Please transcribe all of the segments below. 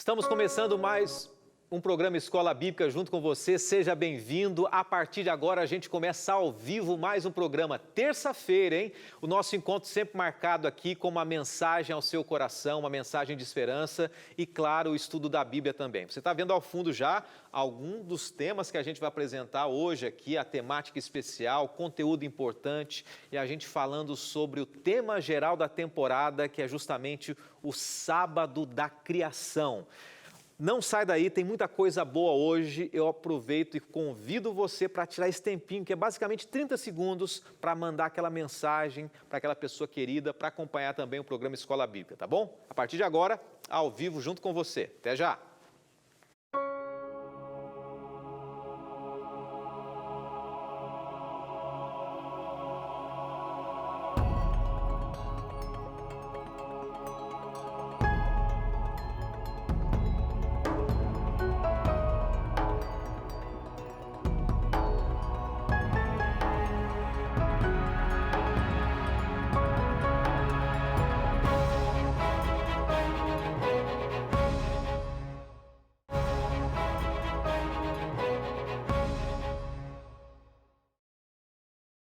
Estamos começando mais um programa Escola Bíblica junto com você. Seja bem-vindo. A partir de agora a gente começa ao vivo mais um programa. Terça-feira, hein? O nosso encontro sempre marcado aqui com uma mensagem ao seu coração, uma mensagem de esperança e, claro, o estudo da Bíblia também. Você está vendo ao fundo já algum dos temas que a gente vai apresentar hoje aqui, a temática especial, conteúdo importante e a gente falando sobre o tema geral da temporada, que é justamente o Sábado da Criação. Não sai daí, tem muita coisa boa hoje. Eu aproveito e convido você para tirar esse tempinho, que é basicamente 30 segundos, para mandar aquela mensagem para aquela pessoa querida, para acompanhar também o programa Escola Bíblica, tá bom? A partir de agora, ao vivo, junto com você. Até já!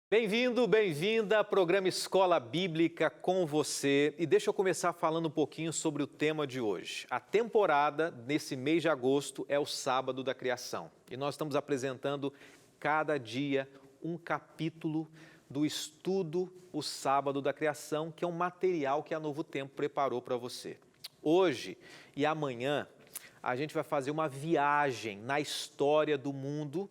Bem-vindo, bem-vinda ao programa Escola Bíblica com você. E deixa eu começar falando um pouquinho sobre o tema de hoje. A temporada, nesse mês de agosto, é o Sábado da Criação. E nós estamos apresentando cada dia um capítulo do estudo O Sábado da Criação, que é um material que a Novo Tempo preparou para você. Hoje e amanhã, a gente vai fazer uma viagem na história do mundo,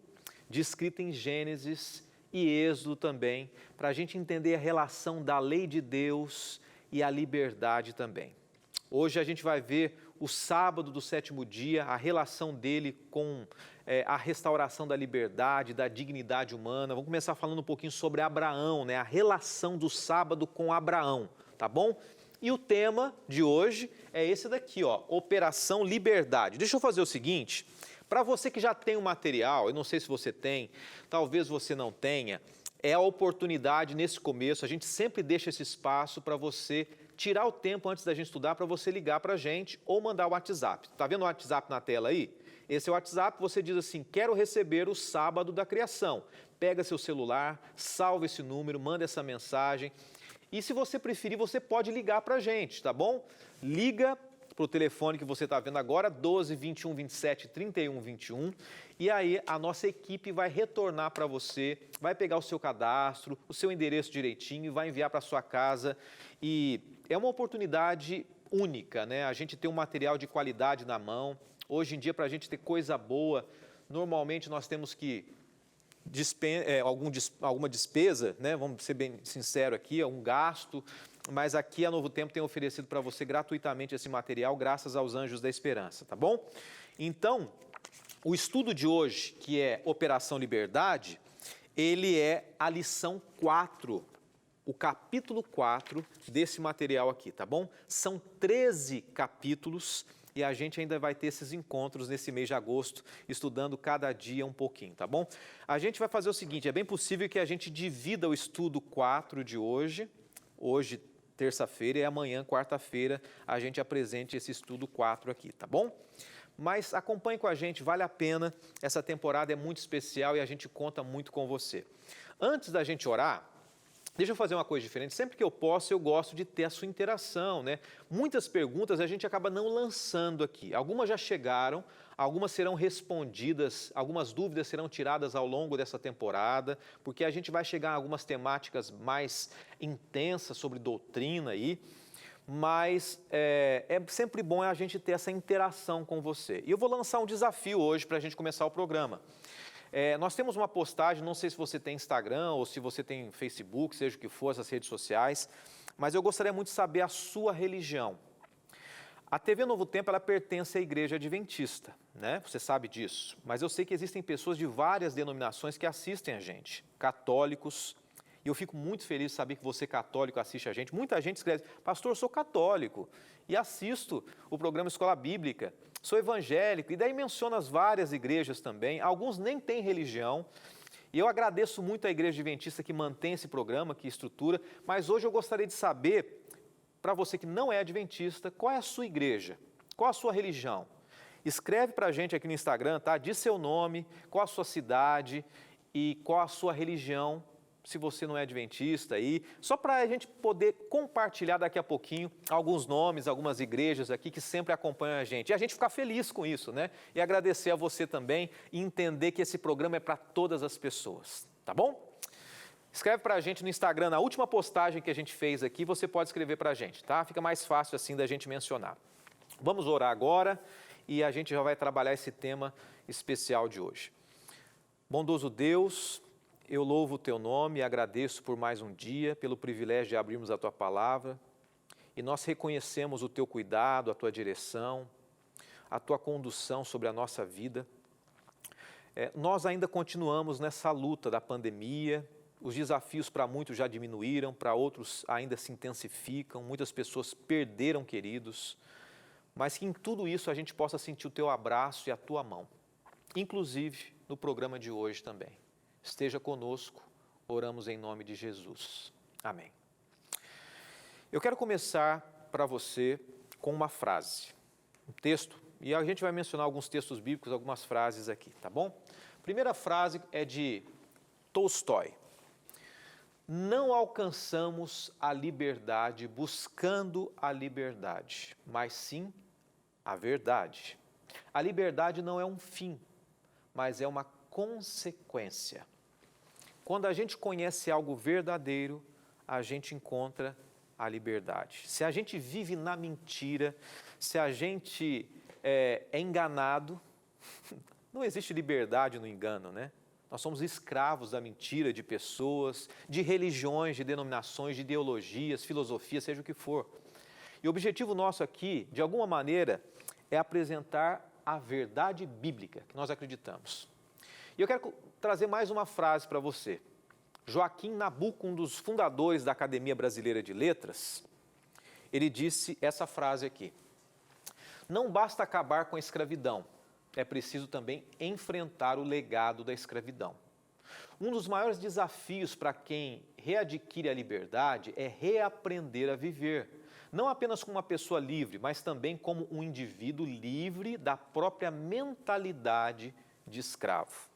descrita em Gênesis e Êxodo também, para a gente entender a relação da lei de Deus e a liberdade também. Hoje a gente vai ver o sábado do sétimo dia, a relação dele com a restauração da liberdade, da dignidade humana. Vamos começar falando um pouquinho sobre Abraão, né? A relação do sábado com Abraão, tá bom? E o tema de hoje é esse daqui, ó, Operação Liberdade. Deixa eu fazer o seguinte. Para você que já tem o material, eu não sei se você tem, talvez você não tenha, é a oportunidade nesse começo, a gente sempre deixa esse espaço para você tirar o tempo antes da gente estudar, para você ligar para a gente ou mandar o WhatsApp. Está vendo o WhatsApp na tela aí? Esse é o WhatsApp, você diz assim, quero receber o Sábado da Criação. Pega seu celular, salva esse número, manda essa mensagem. E se você preferir, você pode ligar para a gente, tá bom? Liga para o telefone que você está vendo agora, 12 21 27 31 21, e aí a nossa equipe vai retornar para você, vai pegar o seu cadastro, o seu endereço direitinho e vai enviar para sua casa. E é uma oportunidade única, né? A gente tem um material de qualidade na mão. Hoje em dia, para a gente ter coisa boa, normalmente nós temos que alguma despesa, né? Vamos ser bem sinceros aqui, um gasto, mas aqui a Novo Tempo tem oferecido para você gratuitamente esse material, graças aos Anjos da Esperança, tá bom? Então, o estudo de hoje, que é Operação Liberdade, ele é a lição 4, o capítulo 4 desse material aqui, tá bom? São 13 capítulos e a gente ainda vai ter esses encontros nesse mês de agosto, estudando cada dia um pouquinho, tá bom? A gente vai fazer o seguinte, é bem possível que a gente divida o estudo 4 de hoje, terça-feira, e amanhã, quarta-feira, a gente apresente esse estudo 4 aqui, tá bom? Mas acompanhe com a gente, vale a pena, essa temporada é muito especial e a gente conta muito com você. Antes da gente orar, deixa eu fazer uma coisa diferente. Sempre que eu posso, eu gosto de ter a sua interação, né? Muitas perguntas a gente acaba não lançando aqui. Algumas já chegaram, algumas serão respondidas, algumas dúvidas serão tiradas ao longo dessa temporada, porque a gente vai chegar a algumas temáticas mais intensas sobre doutrina aí, mas é sempre bom a gente ter essa interação com você. E eu vou lançar um desafio hoje para a gente começar o programa. Nós temos uma postagem, não sei se você tem Instagram ou se você tem Facebook, seja o que for, essas redes sociais, mas eu gostaria muito de saber a sua religião. A TV Novo Tempo, ela pertence à Igreja Adventista, né? Você sabe disso, mas eu sei que existem pessoas de várias denominações que assistem a gente, católicos, e eu fico muito feliz de saber que você católico assiste a gente. Muita gente escreve, pastor, eu sou católico e assisto o programa Escola Bíblica, sou evangélico, e daí menciona as várias igrejas também, alguns nem têm religião, e eu agradeço muito à Igreja Adventista que mantém esse programa, que estrutura, mas hoje eu gostaria de saber, para você que não é adventista, qual é a sua igreja? Qual a sua religião? Escreve para a gente aqui no Instagram, tá? Diz seu nome, qual a sua cidade e qual a sua religião, se você não é adventista aí, só para a gente poder compartilhar daqui a pouquinho alguns nomes, algumas igrejas aqui que sempre acompanham a gente. E a gente ficar feliz com isso, né? E agradecer a você também e entender que esse programa é para todas as pessoas, tá bom? Escreve para a gente no Instagram, na última postagem que a gente fez aqui, você pode escrever para a gente, tá? Fica mais fácil assim da gente mencionar. Vamos orar agora e a gente já vai trabalhar esse tema especial de hoje. Bondoso Deus, eu louvo o Teu nome e agradeço por mais um dia, pelo privilégio de abrirmos a Tua palavra. E nós reconhecemos o Teu cuidado, a Tua direção, a Tua condução sobre a nossa vida. Nós ainda continuamos nessa luta da pandemia. Os desafios para muitos já diminuíram, para outros ainda se intensificam. Muitas pessoas perderam queridos. Mas que em tudo isso a gente possa sentir o Teu abraço e a Tua mão. Inclusive no programa de hoje também. Esteja conosco, oramos em nome de Jesus. Amém. Eu quero começar para você com uma frase, um texto, e a gente vai mencionar alguns textos bíblicos, algumas frases aqui, tá bom? A primeira frase é de Tolstói. Não alcançamos a liberdade buscando a liberdade, mas sim a verdade. A liberdade não é um fim, mas é uma consequência. Quando a gente conhece algo verdadeiro, a gente encontra a liberdade. Se a gente vive na mentira, se a gente é enganado, não existe liberdade no engano, né? Nós somos escravos da mentira de pessoas, de religiões, de denominações, de ideologias, filosofias, seja o que for. E o objetivo nosso aqui, de alguma maneira, é apresentar a verdade bíblica que nós acreditamos. E eu quero trazer mais uma frase para você. Joaquim Nabuco, um dos fundadores da Academia Brasileira de Letras, ele disse essa frase aqui. Não basta acabar com a escravidão, é preciso também enfrentar o legado da escravidão. Um dos maiores desafios para quem readquire a liberdade é reaprender a viver. Não apenas como uma pessoa livre, mas também como um indivíduo livre da própria mentalidade de escravo.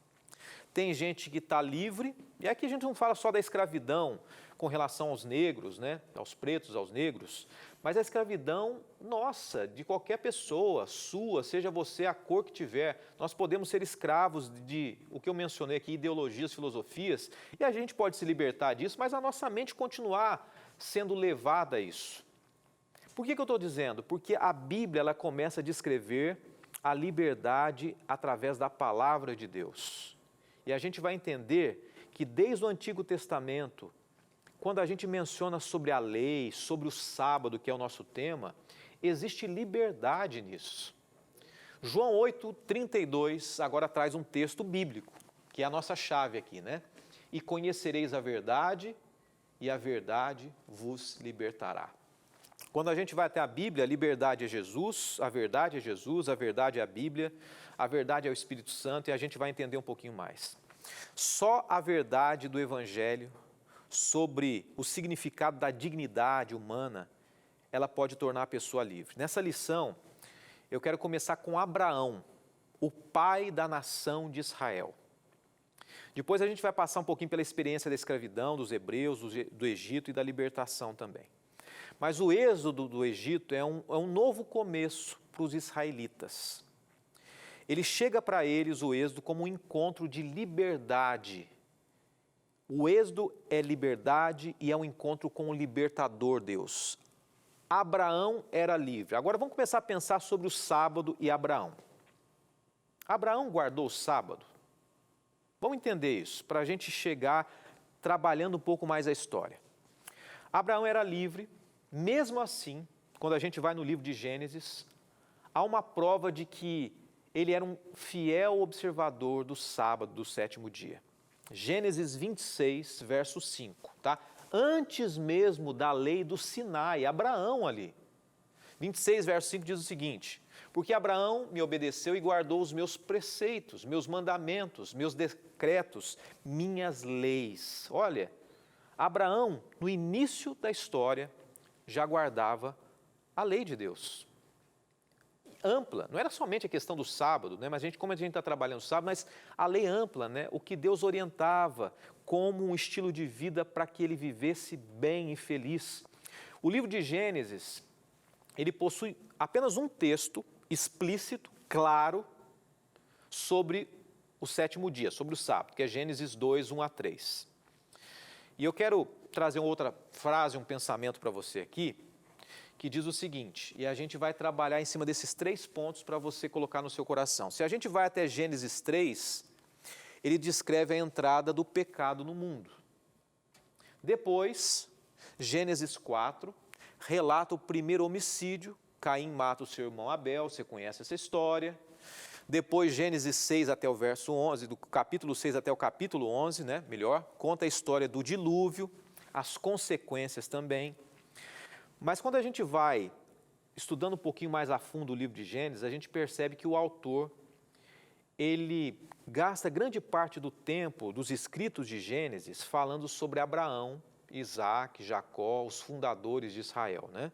Tem gente que está livre, e aqui a gente não fala só da escravidão com relação aos negros, né? Aos pretos, aos negros, mas a escravidão nossa, de qualquer pessoa, sua, seja você a cor que tiver. Nós podemos ser escravos de o que eu mencionei aqui, ideologias, filosofias, e a gente pode se libertar disso, mas a nossa mente continuar sendo levada a isso. Por que eu estou dizendo? Porque a Bíblia ela começa a descrever a liberdade através da palavra de Deus. E a gente vai entender que desde o Antigo Testamento, quando a gente menciona sobre a lei, sobre o sábado, que é o nosso tema, existe liberdade nisso. João 8:32 agora traz um texto bíblico, que é a nossa chave aqui, né? E conhecereis a verdade, e a verdade vos libertará. Quando a gente vai até a Bíblia, a liberdade é Jesus, a verdade é Jesus, a verdade é a Bíblia, a verdade é o Espírito Santo, e a gente vai entender um pouquinho mais. Só a verdade do Evangelho sobre o significado da dignidade humana, ela pode tornar a pessoa livre. Nessa lição, eu quero começar com Abraão, o pai da nação de Israel. Depois a gente vai passar um pouquinho pela experiência da escravidão, dos hebreus, do Egito e da libertação também. Mas o êxodo do Egito é um novo começo para os israelitas. Ele chega para eles, o êxodo, como um encontro de liberdade. O êxodo é liberdade e é um encontro com o libertador Deus. Abraão era livre. Agora vamos começar a pensar sobre o sábado e Abraão. Abraão guardou o sábado? Vamos entender isso, para a gente chegar trabalhando um pouco mais a história. Abraão era livre, mesmo assim, quando a gente vai no livro de Gênesis, há uma prova de que ele era um fiel observador do sábado, do sétimo dia. Gênesis 26, verso 5, tá? Antes mesmo da lei do Sinai, Abraão ali. 26, verso 5 diz o seguinte: porque Abraão me obedeceu e guardou os meus preceitos, meus mandamentos, meus decretos, minhas leis. Olha, Abraão, no início da história, já guardava a lei de Deus. ampla, não era somente a questão do sábado, né? Mas como a gente está trabalhando no sábado, mas a lei ampla, né? O que Deus orientava como um estilo de vida para que ele vivesse bem e feliz. O livro de Gênesis, ele possui apenas um texto explícito, claro, sobre o sétimo dia, sobre o sábado, que é Gênesis 2, 1 a 3. E eu quero trazer uma outra frase, um pensamento para você aqui, que diz o seguinte, e a gente vai trabalhar em cima desses 3 pontos para você colocar no seu coração. Se a gente vai até Gênesis 3, ele descreve a entrada do pecado no mundo. Depois, Gênesis 4, relata o primeiro homicídio, Caim mata o seu irmão Abel, você conhece essa história. Depois, Gênesis 6 até o verso 11, do capítulo 6 até o capítulo 11, né, melhor, conta a história do dilúvio, as consequências também. Mas quando a gente vai estudando um pouquinho mais a fundo o livro de Gênesis, a gente percebe que o autor, ele gasta grande parte do tempo dos escritos de Gênesis falando sobre Abraão, Isaac, Jacó, os fundadores de Israel, né?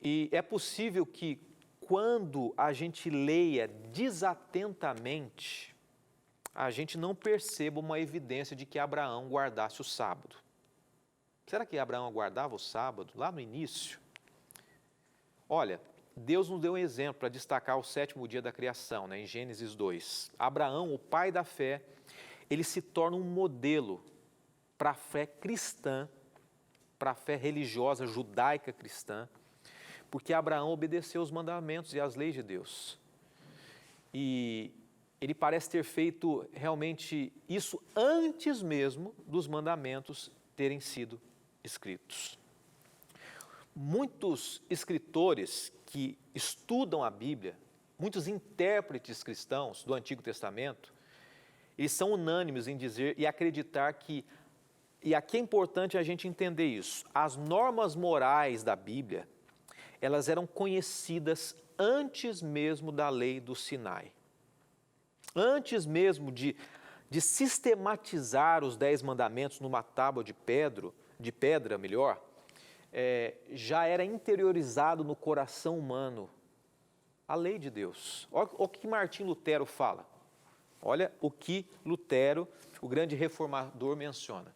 E é possível que quando a gente leia desatentamente, a gente não perceba uma evidência de que Abraão guardasse o sábado. Será que Abraão guardava o sábado lá no início? Olha, Deus nos deu um exemplo para destacar o sétimo dia da criação, né, em Gênesis 2. Abraão, o pai da fé, ele se torna um modelo para a fé cristã, para a fé religiosa judaica cristã, porque Abraão obedeceu os mandamentos e as leis de Deus. E ele parece ter feito realmente isso antes mesmo dos mandamentos terem sido escritos. Muitos escritores que estudam a Bíblia, muitos intérpretes cristãos do Antigo Testamento, eles são unânimes em dizer e acreditar que, e aqui é importante a gente entender isso, as normas morais da Bíblia, elas eram conhecidas antes mesmo da lei do Sinai. Antes mesmo de sistematizar os 10 mandamentos numa tábua de pedra, já era interiorizado no coração humano a lei de Deus. Olha o que Martim Lutero fala. Olha o que Lutero, o grande reformador, menciona.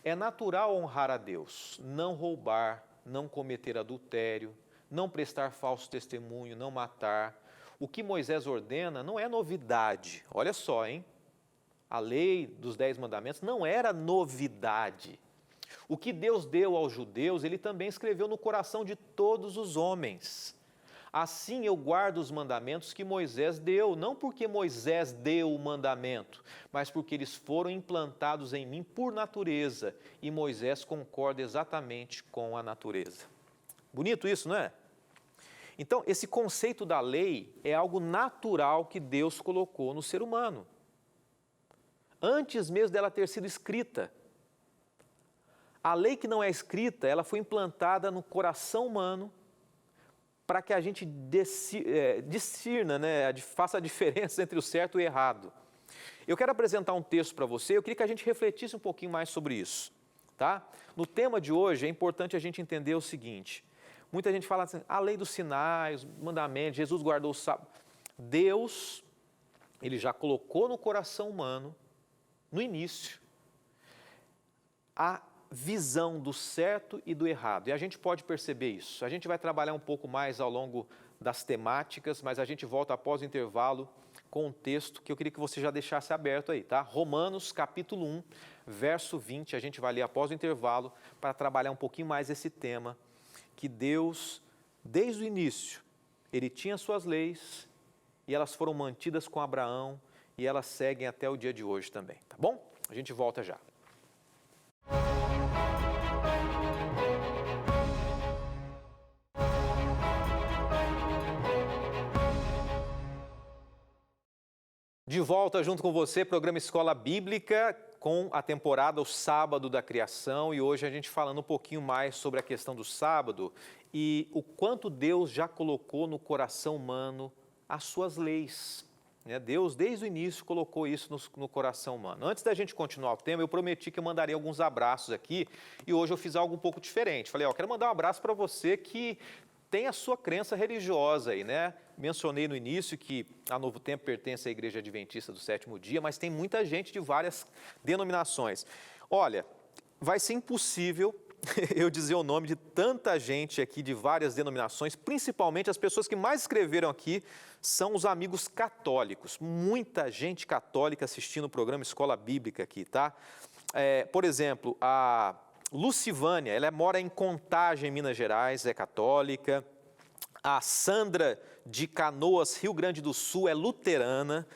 É natural honrar a Deus, não roubar, não cometer adultério, não prestar falso testemunho, não matar. O que Moisés ordena não é novidade. Olha só, hein? A lei dos 10 mandamentos não era novidade. O que Deus deu aos judeus, ele também escreveu no coração de todos os homens. Assim eu guardo os mandamentos que Moisés deu, não porque Moisés deu o mandamento, mas porque eles foram implantados em mim por natureza, e Moisés concorda exatamente com a natureza. Bonito isso, não é? Então, esse conceito da lei é algo natural que Deus colocou no ser humano. Antes mesmo dela ter sido escrita. A lei que não é escrita, ela foi implantada no coração humano para que a gente discirna, né, faça a diferença entre o certo e o errado. Eu quero apresentar um texto para você, eu queria que a gente refletisse um pouquinho mais sobre isso. Tá? No tema de hoje, é importante a gente entender o seguinte. Muita gente fala assim, a lei do Sinai, os mandamentos, Jesus guardou o sábado. Deus, ele já colocou no coração humano, no início, a visão do certo e do errado. E a gente pode perceber isso. A gente vai trabalhar um pouco mais ao longo das temáticas, mas a gente volta após o intervalo com um texto que eu queria que você já deixasse aberto aí, tá? Romanos, capítulo 1, verso 20, a gente vai ler após o intervalo para trabalhar um pouquinho mais esse tema, que Deus, desde o início, ele tinha suas leis e elas foram mantidas com Abraão e elas seguem até o dia de hoje também, tá bom? A gente volta já. De volta junto com você, programa Escola Bíblica, com a temporada O Sábado da Criação, e hoje a gente falando um pouquinho mais sobre a questão do sábado e o quanto Deus já colocou no coração humano as suas leis. Deus, desde o início, colocou isso no coração humano. Antes da gente continuar o tema, eu prometi que eu mandaria alguns abraços aqui, e hoje eu fiz algo um pouco diferente. Falei, quero mandar um abraço para você que tem a sua crença religiosa aí, né? Mencionei no início que a Novo Tempo pertence à Igreja Adventista do Sétimo Dia, mas tem muita gente de várias denominações. Olha, vai ser impossível eu dizer o nome de tanta gente aqui de várias denominações, principalmente as pessoas que mais escreveram aqui são os amigos católicos. Muita gente católica assistindo o programa Escola Bíblica aqui, tá? Por exemplo, a Lucivânia, ela mora em Contagem, Minas Gerais, é católica. A Sandra de Canoas, Rio Grande do Sul, é luterana.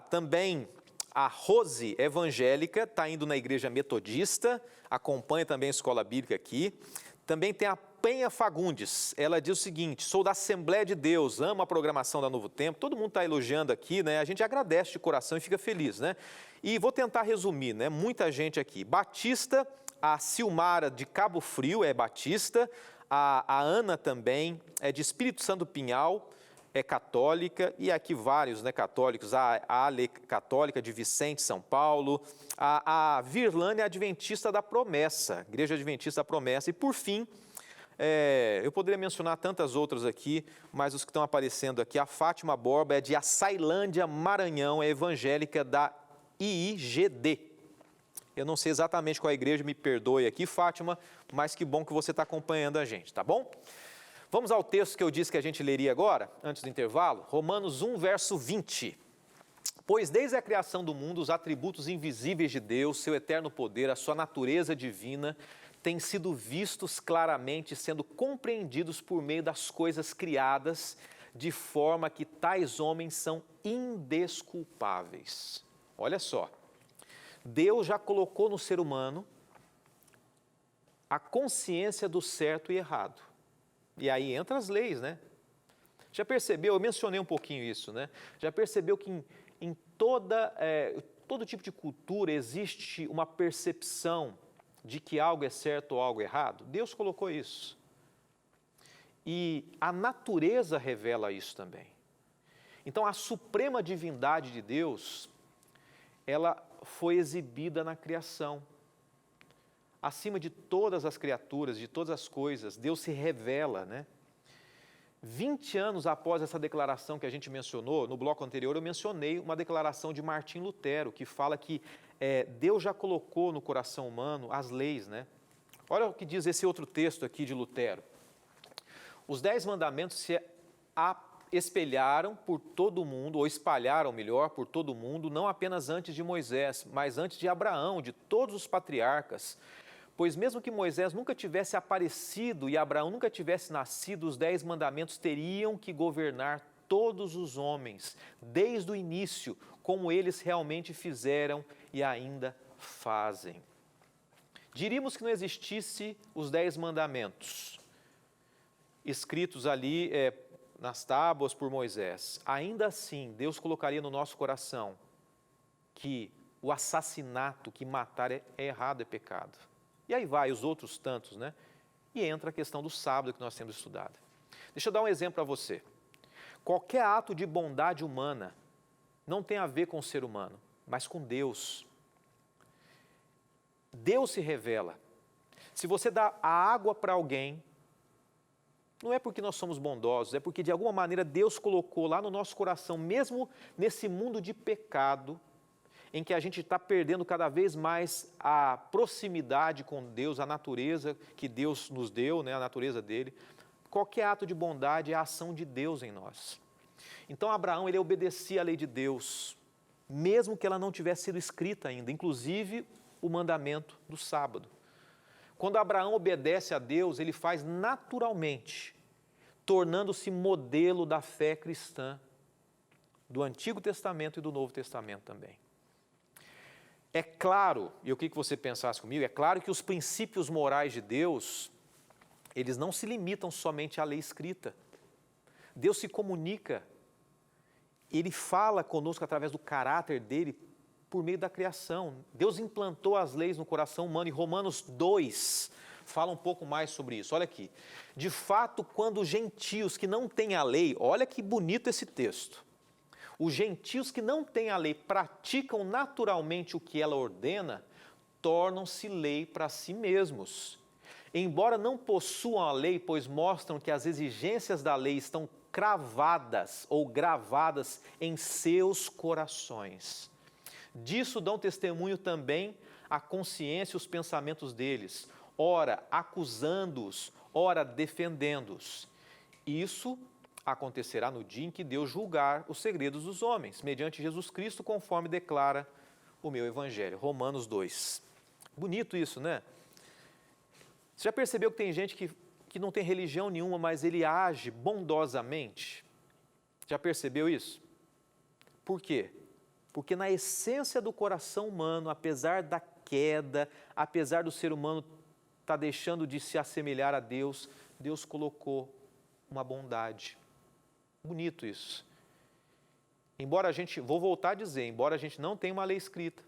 Também a Rose, evangélica, está indo na igreja metodista, acompanha também a Escola Bíblica aqui. Também tem a Penha Fagundes, ela diz o seguinte: sou da Assembleia de Deus, amo a programação da Novo Tempo. Todo mundo está elogiando aqui, né? A gente agradece de coração e fica feliz, né? E vou tentar resumir, né? Muita gente aqui. Batista, a Silmara de Cabo Frio é batista, a Ana também é de Espírito Santo Pinhal, é católica, e aqui vários, né, católicos, a Ale católica de Vicente, São Paulo, a Virlane é adventista da Promessa, Igreja Adventista da Promessa, e por fim, eu poderia mencionar tantas outras aqui, mas os que estão aparecendo aqui, a Fátima Borba é de Açailândia, Maranhão, é evangélica da IIGD. Eu não sei exatamente qual é a igreja, me perdoe aqui, Fátima, mas que bom que você está acompanhando a gente, tá bom? Vamos ao texto que eu disse que a gente leria agora, antes do intervalo, Romanos 1, verso 20. Pois desde a criação do mundo, os atributos invisíveis de Deus, seu eterno poder, a sua natureza divina, têm sido vistos claramente, sendo compreendidos por meio das coisas criadas, de forma que tais homens são indesculpáveis. Olha só, Deus já colocou no ser humano a consciência do certo e errado. E aí entra as leis, né? Já percebeu, eu mencionei um pouquinho isso, né? Já percebeu que em todo tipo de cultura existe uma percepção de que algo é certo ou algo errado? Deus colocou isso. E a natureza revela isso também. Então, a suprema divindade de Deus, ela foi exibida na criação. Acima de todas as criaturas, de todas as coisas, Deus se revela, né? 20 anos após essa declaração que a gente mencionou, no bloco anterior eu mencionei uma declaração de Martim Lutero, que fala que Deus já colocou no coração humano as leis, né? Olha o que diz esse outro texto aqui de Lutero. Os 10 mandamentos se espelharam por todo o mundo, ou espalharam melhor por todo o mundo, não apenas antes de Moisés, mas antes de Abraão, de todos os patriarcas. Pois mesmo que Moisés nunca tivesse aparecido e Abraão nunca tivesse nascido, os 10 mandamentos teriam que governar todos os homens, desde o início, como eles realmente fizeram e ainda fazem. Diríamos que não existisse os 10 mandamentos, escritos ali nas tábuas por Moisés. Ainda assim, Deus colocaria no nosso coração que o assassinato, que matar é errado, é pecado. E aí vai os outros tantos, né? E entra a questão do sábado que nós temos estudado. Deixa eu dar um exemplo para você. Qualquer ato de bondade humana não tem a ver com o ser humano, mas com Deus. Deus se revela. Se você dá a água para alguém, não é porque nós somos bondosos, é porque de alguma maneira Deus colocou lá no nosso coração, mesmo nesse mundo de pecado, em que a gente está perdendo cada vez mais a proximidade com Deus, a natureza que Deus nos deu, né, a natureza dele. Qualquer ato de bondade é a ação de Deus em nós. Então Abraão, ele obedecia à lei de Deus, mesmo que ela não tivesse sido escrita ainda, inclusive o mandamento do sábado. Quando Abraão obedece a Deus, ele faz naturalmente, tornando-se modelo da fé cristã, do Antigo Testamento e do Novo Testamento também. É claro, e eu queria que você pensasse comigo, é claro que os princípios morais de Deus, eles não se limitam somente à lei escrita. Deus se comunica, Ele fala conosco através do caráter dele por meio da criação. Deus implantou as leis no coração humano e Romanos 2 fala um pouco mais sobre isso. Olha aqui, de fato, quando os gentios que não têm a lei, olha que bonito esse texto, os gentios que não têm a lei praticam naturalmente o que ela ordena, tornam-se lei para si mesmos, embora não possuam a lei, pois mostram que as exigências da lei estão cravadas ou gravadas em seus corações. Disso dão testemunho também a consciência e os pensamentos deles, ora acusando-os, ora defendendo-os. Isso acontecerá no dia em que Deus julgar os segredos dos homens, mediante Jesus Cristo, conforme declara o meu Evangelho. Romanos 2. Bonito isso, né? Você já percebeu que tem gente que não tem religião nenhuma, mas ele age bondosamente? Já percebeu isso? Por quê? Porque na essência do coração humano, apesar da queda, apesar do ser humano estar deixando de se assemelhar a Deus, Deus colocou uma bondade. Bonito isso. Embora a gente, vou voltar a dizer, embora a gente não tenha uma lei escrita,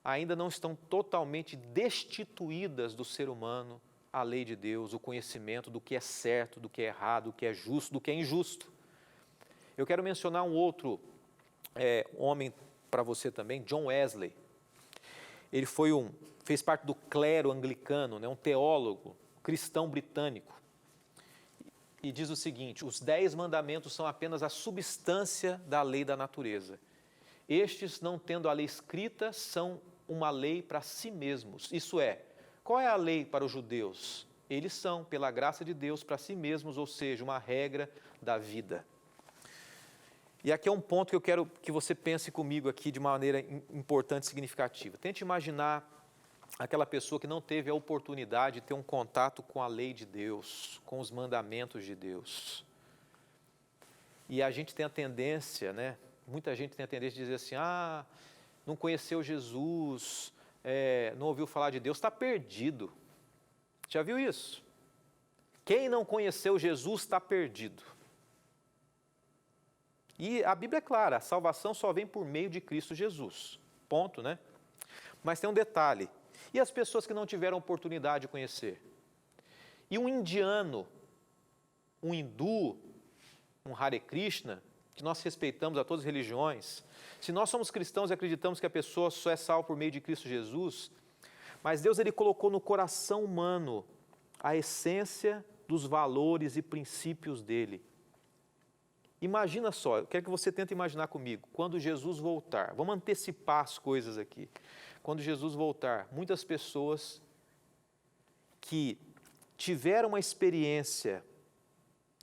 ainda não estão totalmente destituídas do ser humano a lei de Deus, o conhecimento do que é certo, do que é errado, do que é justo, do que é injusto. Eu quero mencionar um outro homem para você também, John Wesley. Ele fez parte do clero anglicano, né, um teólogo cristão britânico. E diz o seguinte: os 10 mandamentos são apenas a substância da lei da natureza. Estes, não tendo a lei escrita, são uma lei para si mesmos. Isso é, qual é a lei para os judeus? Eles são, pela graça de Deus, para si mesmos, ou seja, uma regra da vida. E aqui é um ponto que eu quero que você pense comigo aqui de maneira importante e significativa. Tente imaginar aquela pessoa que não teve a oportunidade de ter um contato com a lei de Deus, com os mandamentos de Deus. E a gente tem a tendência, né? Muita gente tem a tendência de dizer assim, não conheceu Jesus, não ouviu falar de Deus, está perdido. Já viu isso? Quem não conheceu Jesus está perdido. E a Bíblia é clara, a salvação só vem por meio de Cristo Jesus. Ponto, né? Mas tem um detalhe. E as pessoas que não tiveram oportunidade de conhecer? E um indiano, um hindu, um Hare Krishna, que nós respeitamos a todas as religiões, se nós somos cristãos e acreditamos que a pessoa só é salva por meio de Cristo Jesus, mas Deus ele colocou no coração humano a essência dos valores e princípios dele. Imagina só, eu quero que você tente imaginar comigo, quando Jesus voltar, vamos antecipar as coisas aqui. Quando Jesus voltar, muitas pessoas que tiveram uma experiência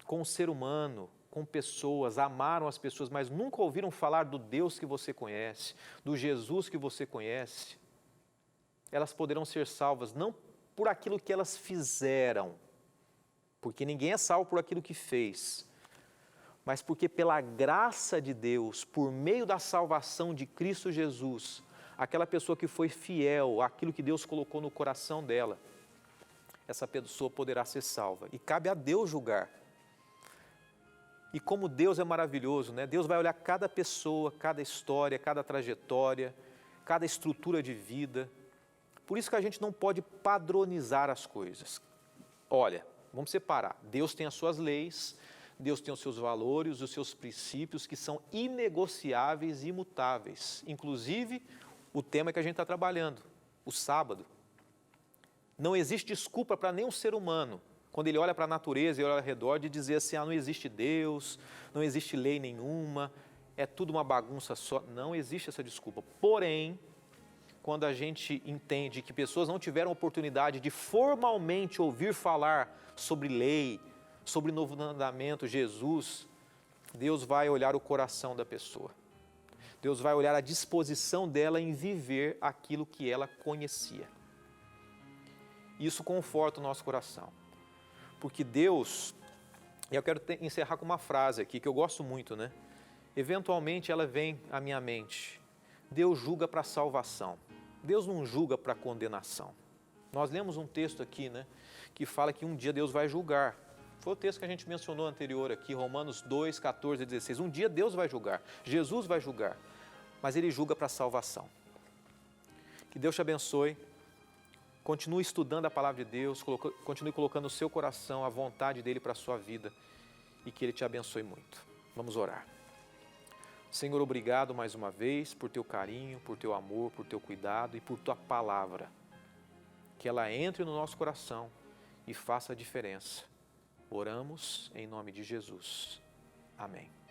com o ser humano, com pessoas, amaram as pessoas, mas nunca ouviram falar do Deus que você conhece, do Jesus que você conhece, elas poderão ser salvas não por aquilo que elas fizeram, porque ninguém é salvo por aquilo que fez, mas porque pela graça de Deus, por meio da salvação de Cristo Jesus, aquela pessoa que foi fiel àquilo que Deus colocou no coração dela, essa pessoa poderá ser salva. E cabe a Deus julgar. E como Deus é maravilhoso, né? Deus vai olhar cada pessoa, cada história, cada trajetória, cada estrutura de vida. Por isso que a gente não pode padronizar as coisas. Olha, vamos separar. Deus tem as suas leis, Deus tem os seus valores, os seus princípios que são inegociáveis e imutáveis. Inclusive, o tema que a gente está trabalhando, o sábado. Não existe desculpa para nenhum ser humano, quando ele olha para a natureza e olha ao redor, de dizer assim, não existe Deus, não existe lei nenhuma, é tudo uma bagunça só. Não existe essa desculpa. Porém, quando a gente entende que pessoas não tiveram oportunidade de formalmente ouvir falar sobre lei, sobre o novo mandamento, Jesus, Deus vai olhar o coração da pessoa. Deus vai olhar a disposição dela em viver aquilo que ela conhecia. Isso conforta o nosso coração. Porque Deus, e eu quero encerrar com uma frase aqui, que eu gosto muito, né? Eventualmente ela vem à minha mente. Deus julga para salvação. Deus não julga para condenação. Nós lemos um texto aqui, né? Que fala que um dia Deus vai julgar. Foi o texto que a gente mencionou anterior aqui, Romanos 2, 14 e 16. Um dia Deus vai julgar, Jesus vai julgar, mas Ele julga para salvação. Que Deus te abençoe. Continue estudando a palavra de Deus, continue colocando no seu coração a vontade dEle para a sua vida e que Ele te abençoe muito. Vamos orar. Senhor, obrigado mais uma vez por Teu carinho, por Teu amor, por Teu cuidado e por Tua palavra. que ela entre no nosso coração e faça a diferença. Oramos em nome de Jesus. Amém.